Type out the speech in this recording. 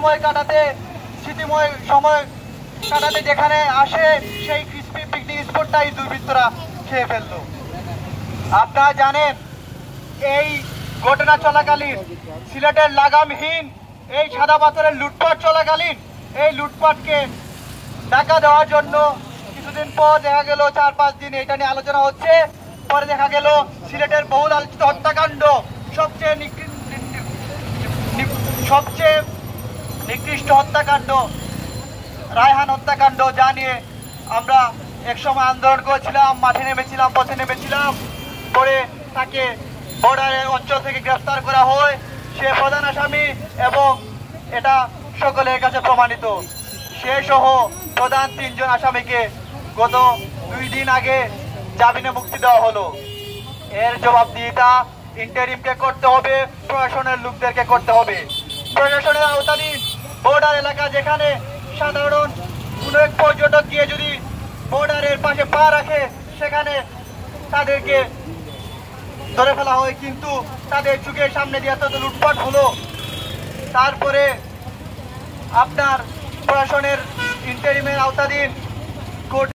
সময় কাটাতে, স্মৃতিময় সময় কাটাতে যেখানে আসে সেই ক্রিসপি পিকনিক স্পটটাই দুর্বৃত্তরা খেয়ে ফেললো। আপনারা জানেন এই ঘটনা চলাকালীন সিলেটের লাগামহীন এই সাদা পাথরের লুটপাট চলাকালীন এই লুটপাটকে ঢাকা দেওয়ার জন্য কিছুদিন পর দেখা গেল 4-5 দিন এটা নিয়ে আলোচনা হচ্ছে, পরে দেখা গেল সিলেটের বহুল আলোচিত হত্যাকাণ্ড, সবচেয়ে নিকৃষ্ট হত্যাকাণ্ড রায়হান হত্যাকাণ্ড, যা নিয়ে আমরা একসময় আন্দোলন করেছিলাম, মাঠে নেমেছিলাম, পথে নেমেছিলাম। পরে তাকে বর্ডারের অঞ্চল থেকে গ্রেফতার করা হয়, সে প্রধান আসামি এবং এটা সকলের কাছে প্রমাণিত। সে সহ প্রধান 3 জন আসামিকে গত 2 দিন আগে জামিনে মুক্তি দেওয়া হলো। এর জবাবদিহিতা ইন্টারিমকে করতে হবে, প্রশাসনের লোকদেরকে করতে হবে। প্রশাসনের আওতাধীন বর্ডার এলাকা যেখানে সাধারণ কোন এক পর্যটক গিয়ে যদি বর্ডারের পাশে পা রাখে সেখানে তাদেরকে ধরে ফেলা হয়, কিন্তু তাদের চোখের সামনে দিয়ে এত লুটপাট হলো। তারপরে আপনার প্রশাসনের ইন্টারিমের আওতাধীন